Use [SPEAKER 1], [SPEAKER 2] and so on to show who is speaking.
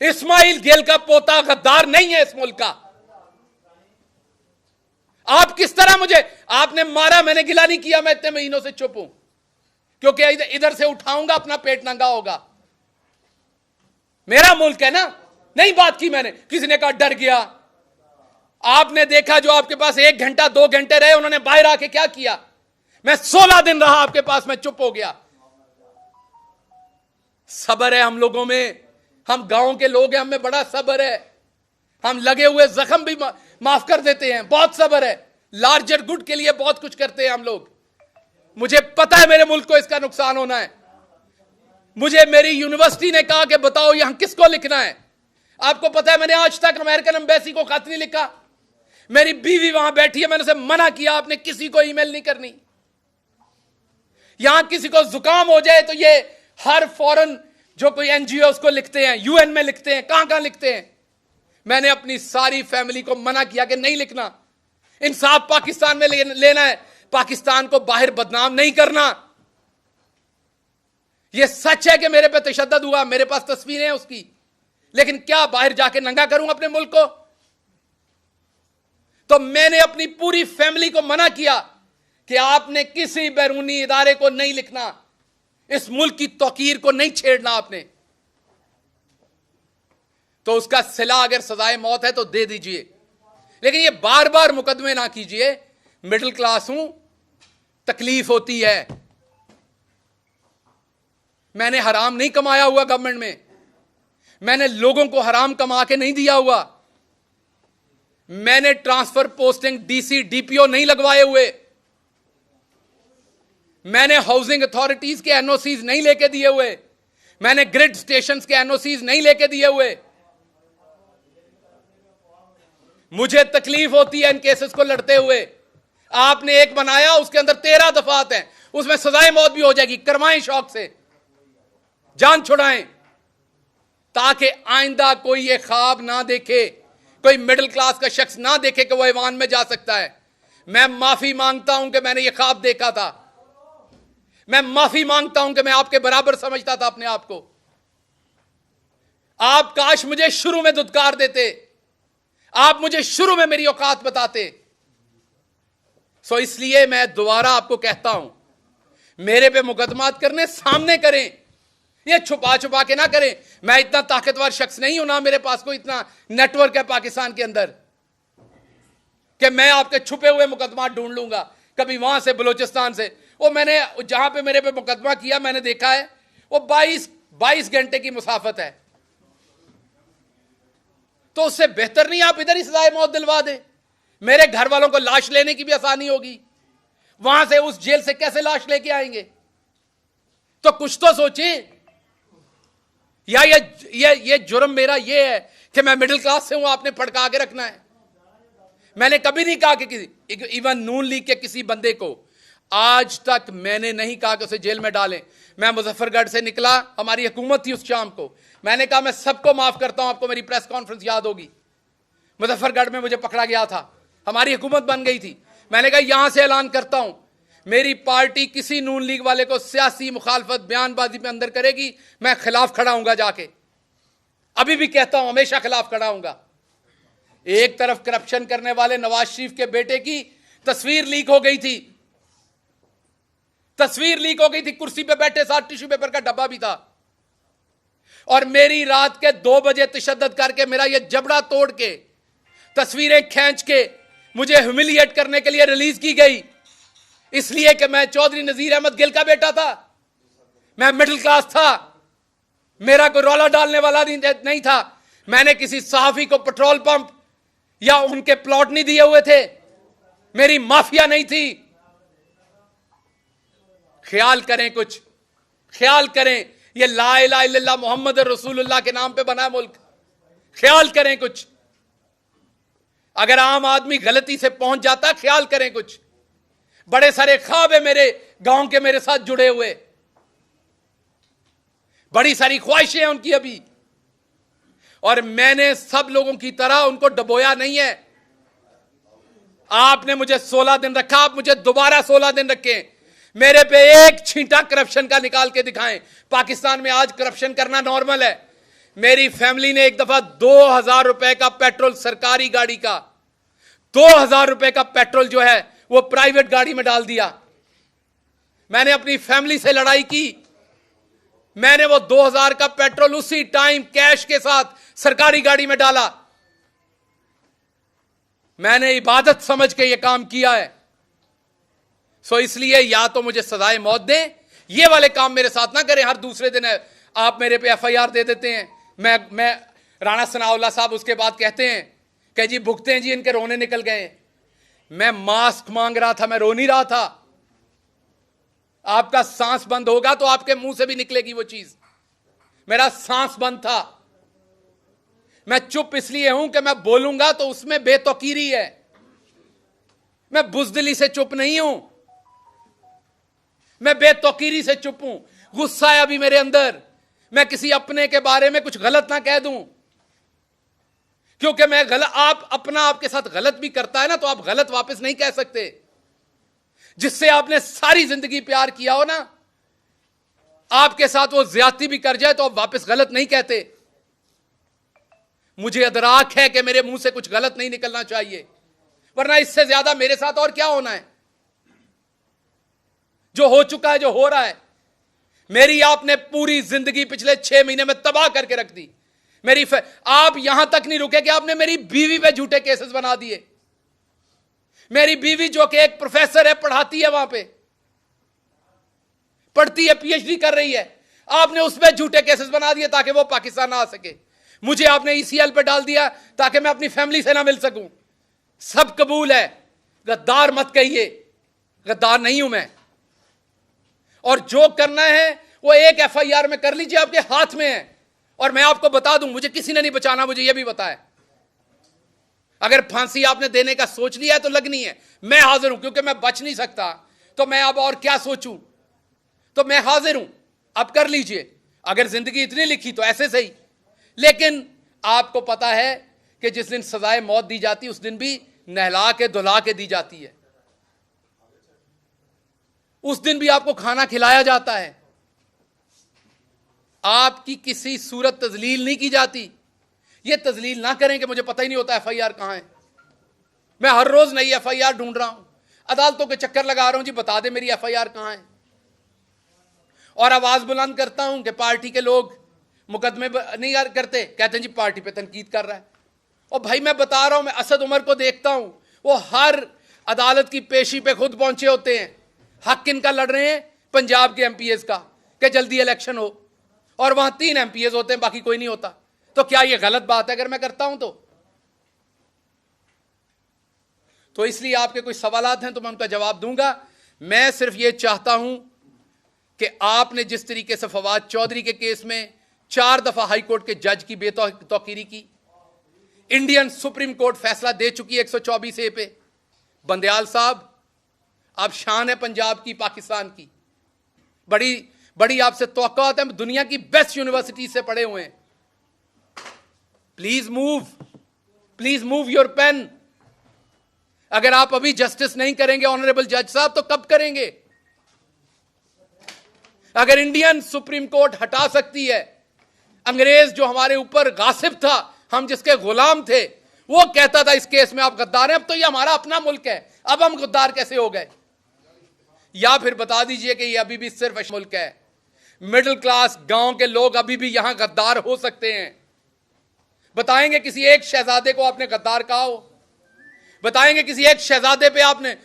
[SPEAKER 1] इस्माइल गेल का पोता गद्दार नहीं है इस मुल्क का। आप किस तरह मुझे आपने मारा, मैंने गिला नहीं किया, मैं इतने महीनों से चुप हूं क्योंकि इधर से उठाऊंगा अपना पेट नंगा होगा। मेरा मुल्क है ना, नहीं बात की मैंने, किसी ने कहा डर गया। आपने देखा जो आपके पास 1 घंटा 2 घंटे रहे, उन्होंने बाहर आके क्या किया। मैं 16 दिन रहा आपके पास, मैं चुप हो गया। सब्र है हम लोगों में, हम गांव के लोग हैं, हमें बड़ा सब्र है। हम लगे हुए जख्म भी माफ कर देते हैं, बहुत सब्र है। लार्जर गुड के लिए बहुत कुछ करते हैं हम लोग। मुझे पता है मेरे मुल्क को इसका नुकसान होना है। मुझे मेरी यूनिवर्सिटी ने कहा कि बताओ यहां किसको लिखना है। आपको पता है मैंने आज तक अमेरिकन एम्बेसी को खत नहीं लिखा। मेरी बीवी वहां बैठी है, मैंने उसे मना किया आपने किसी को ईमेल नहीं करनी। यहां किसी को जुकाम हो जाए तो ये हर फॉरेन जो कोई एनजीओ उसको लिखते हैं, यूएन में लिखते हैं, कहां कहां लिखते हैं। मैंने अपनी सारी फैमिली को मना किया कि नहीं लिखना। इंसाफ पाकिस्तान में लेना है, पाकिस्तान को बाहर बदनाम नहीं करना। यह सच है कि मेरे पे तशद्दुद हुआ, मेरे पास तस्वीरें हैं उसकी, लेकिन क्या बाहर जाके नंगा करूं अपने मुल्क को। तो मैंने अपनी पूरी फैमिली को मना किया कि आपने किसी बैरूनी इदारे को नहीं लिखना, इस मुल्क की तौकीर को नहीं छेड़ना आपने। तो उसका सिला अगर सजाए मौत है तो दे दीजिए, लेकिन ये बार बार मुकदमे ना कीजिए। मिडिल क्लास हूं, तकलीफ होती है। मैंने हराम नहीं कमाया हुआ गवर्नमेंट में, मैंने लोगों को हराम कमा के नहीं दिया हुआ। मैंने ट्रांसफर पोस्टिंग डीसी डीपीओ नहीं लगवाए हुए। मैंने हाउसिंग अथॉरिटीज के एनओसीज नहीं लेके दिए हुए। मैंने ग्रिड स्टेशंस के एनओसीज नहीं लेके दिए हुए। मुझे तकलीफ होती है इन केसेस को लड़ते हुए। आपने एक बनाया, उसके अंदर 13 दफात हैं, उसमें सजाए मौत भी हो जाएगी। करवाएं शौक से, जान छुड़ाएं, ताकि आइंदा कोई ये ख्वाब ना देखे, कोई मिडिल क्लास का शख्स ना देखे कि वो ऐवान में जा सकता है। मैं माफी मांगता हूं कि मैंने ये ख्वाब देखा था। मैं माफी मांगता हूं कि मैं आपके बराबर समझता था अपने आप को। आप काश मुझे शुरू में धुतकार देते, आप मुझे शुरू में मेरी औकात बताते। सो इसलिए मैं दोबारा आपको कहता हूं, मेरे पे मुकदमात करने सामने करें, ये छुपा छुपा के ना करें। मैं इतना ताकतवर शख्स नहीं हूं, ना मेरे पास कोई इतना नेटवर्क है पाकिस्तान के अंदर कि मैं आपके छुपे हुए मुकदमा ढूंढ लूंगा, कभी वहां से बलूचिस्तान से। वो मैंने जहां पे मेरे पे मुकदमा किया मैंने देखा है, वो 22 घंटे की मुसाफत है। तो उससे बेहतर नहीं आप इधर ही सजाए मौत दिलवा दे। मेरे घर वालों को लाश लेने की भी आसानी होगी, वहां से उस जेल से कैसे लाश लेके आएंगे। तो कुछ तो सोचिए। या ये जुर्म मेरा ये है कि मैं मिडिल क्लास से हूं, आपने भड़का के रखना है। मैंने कभी नहीं कहा कि किसी, इवन नून लीग के किसी बंदे को आज तक मैंने नहीं कहा कि उसे जेल में डालें। मैं मुजफ्फरगढ़ से निकला, हमारी हुकूमत थी उस शाम को, मैंने कहा मैं सबको माफ करता हूं। आपको मेरी प्रेस कॉन्फ्रेंस याद होगी, मुजफ्फरगढ़ में मुझे पकड़ा गया था, हमारी हुकूमत बन गई थी। मैंने कहा यहां से ऐलान करता हूं, मेरी पार्टी किसी नून लीग वाले को सियासी मुखालफत बयानबाजी में अंदर करेगी, मैं खिलाफ खड़ा हूंगा जाके। अभी भी कहता हूं, हमेशा खिलाफ खड़ा हूंगा। एक तरफ करप्शन करने वाले नवाज शरीफ के बेटे की तस्वीर लीक हो गई थी, तस्वीर लीक हो गई थी, कुर्सी पे बैठे साथ टिश्यू पेपर का डब्बा भी था। और मेरी रात के 2 बजे तशद्दुद करके मेरा ये जबड़ा तोड़ के तस्वीरें खींच के मुझे ह्यूमिलिएट करने के लिए रिलीज की गई, इसलिए कि मैं चौधरी नजीर अहमद गिल का बेटा था, मैं मिडिल क्लास था, मेरा कोई रौला डालने वाला नहीं था। मैंने किसी सहाफी को पेट्रोल पंप या उनके प्लॉट नहीं दिए हुए थे, मेरी माफिया नहीं थी। ख्याल करें, कुछ ख्याल करें। ये ला इलाहा इल्लल्लाह मोहम्मद रसूलुल्लाह के नाम पे बना मुल्क, ख्याल करें कुछ। अगर आम आदमी गलती से पहुंच जाता, ख्याल करें कुछ। बड़े सारे ख्वाब है मेरे गांव के मेरे साथ जुड़े हुए, बड़ी सारी ख्वाहिशें हैं उनकी अभी, और मैंने सब लोगों की तरह उनको डबोया नहीं है। आपने मुझे 16 दिन रखा, आप मुझे दोबारा 16 दिन रखें। मेरे पे एक छींटा करप्शन का निकाल के दिखाएं। पाकिस्तान में आज करप्शन करना नॉर्मल है। मेरी फैमिली ने एक दफा 2000 रुपए का पेट्रोल, सरकारी गाड़ी का 2000 रुपए का पेट्रोल जो है वो प्राइवेट गाड़ी में डाल दिया। मैंने अपनी फैमिली से लड़ाई की। मैंने वो 2000 का पेट्रोल उसी टाइम कैश के साथ सरकारी गाड़ी में डाला। मैंने इबादत समझ के ये काम किया है। सो इसलिए या तो मुझे सजाए मौत दें, ये वाले काम मेरे साथ ना करें। हर दूसरे दिन आप मेरे पे एफआईआर दे देते हैं। मैं राणा सनाउल्लाह साहब उसके बाद कहते हैं कि जी भुगते हैं जी, इनके रोने निकल गए। मैं मास्क मांग रहा था, मैं रो नहीं रहा था। आपका सांस बंद होगा तो आपके मुंह से भी निकलेगी वो चीज। मेरा सांस बंद था। मैं चुप इसलिए हूं कि मैं बोलूंगा तो उसमें बेतौकीरी है। मैं बुजदिली से चुप नहीं हूं, मैं बेतौकीरी से चुप हूं। गुस्सा है अभी मेरे अंदर, मैं किसी अपने के बारे में कुछ गलत ना कह दूं, क्योंकि मैं गलत, आप अपना आपके साथ गलत भी करता है ना तो आप गलत वापस नहीं कह सकते। जिससे आपने सारी जिंदगी प्यार किया हो ना, आपके साथ वो ज्यादती भी कर जाए तो आप वापस गलत नहीं कहते। मुझे अदराक है कि मेरे मुंह से कुछ गलत नहीं निकलना चाहिए, वरना इससे ज्यादा मेरे साथ और क्या होना है। जो हो चुका है, जो हो रहा है, मेरी आपने पूरी जिंदगी पिछले 6 महीने में तबाह करके रख दी। आप यहां तक नहीं रुके कि आपने मेरी बीवी पे झूठे केसेस बना दिए। मेरी बीवी जो कि एक प्रोफेसर है, पढ़ाती है, वहां पे पढ़ती है, पीएचडी कर रही है, आपने उस पर झूठे केसेस बना दिए ताकि वो पाकिस्तान ना आ सके। मुझे आपने ईसीएल पे डाल दिया ताकि मैं अपनी फैमिली से ना मिल सकूं। सब कबूल है, गद्दार मत कहिए, गद्दार नहीं हूं मैं। और जो करना है वो एक एफआईआर में कर लीजिए, आपके हाथ में है। और मैं आपको बता दूं, मुझे किसी ने नहीं बचाना, मुझे यह भी बताया। अगर फांसी आपने देने का सोच लिया है तो लगनी है, मैं हाजिर हूं, क्योंकि मैं बच नहीं सकता। तो मैं अब और क्या सोचूं, तो मैं हाजिर हूं, अब कर लीजिए। अगर जिंदगी इतनी लिखी तो ऐसे सही। लेकिन आपको पता है कि जिस दिन सजाए मौत दी जाती है उस दिन भी नहला के धुला के दी जाती है। उस दिन भी आपको खाना खिलाया जाता है, आपकी किसी सूरत तजलील नहीं की जाती। ये तजलील ना करें कि मुझे पता ही नहीं होता एफआईआर कहां है। मैं हर रोज नई एफआईआर ढूंढ रहा हूं, अदालतों के चक्कर लगा रहा हूं, जी बता दे मेरी एफआईआर कहां है। और आवाज बुलंद करता हूं कि पार्टी के लोग मुकदमे नहीं करते, कहते हैं जी पार्टी पे तनकीद कर रहा है। और भाई मैं बता रहा हूं, मैं असद उमर को देखता हूं, वो हर अदालत की पेशी पे खुद पहुंचे होते हैं। हक किनका लड़ रहे हैं? पंजाब के एमपीएस का, कि जल्दी इलेक्शन हो। और वहां 3 एमपीएस होते हैं, बाकी कोई नहीं होता। तो क्या यह गलत बात है अगर मैं करता हूं तो इसलिए आपके कोई सवालात हैं तो मैं उनका जवाब दूंगा। मैं सिर्फ यह चाहता हूं कि आपने जिस तरीके से फवाद चौधरी के केस में 4 दफा हाई कोर्ट के जज की बेतौकीरी की, इंडियन सुप्रीम कोर्ट फैसला दे चुकी है 124A पे। बंदयाल साहब, आप शान है पंजाब की, पाकिस्तान की, बड़ी बड़ी आपसे तवक्कुआत है। दुनिया की बेस्ट यूनिवर्सिटी से पढ़े हुए हैं। Please move your pen. अगर आप अभी जस्टिस नहीं करेंगे ऑनरेबल जज साहब, तो कब करेंगे? अगर इंडियन सुप्रीम कोर्ट हटा सकती है, अंग्रेज जो हमारे ऊपर गासिब था, हम जिसके गुलाम थे, वो कहता था इस केस में आप गद्दार हैं, अब तो ये हमारा अपना मुल्क है, अब हम गद्दार कैसे हो गए? या फिर बता दीजिए कि ये अभी भी सिर्फ मुल्क है। मिडिल क्लास गांव के लोग अभी भी यहां गद्दार हो सकते हैं। बताएंगे किसी एक शहजादे को आपने गद्दार कहा हो? बताएंगे किसी एक शहजादे पे आपने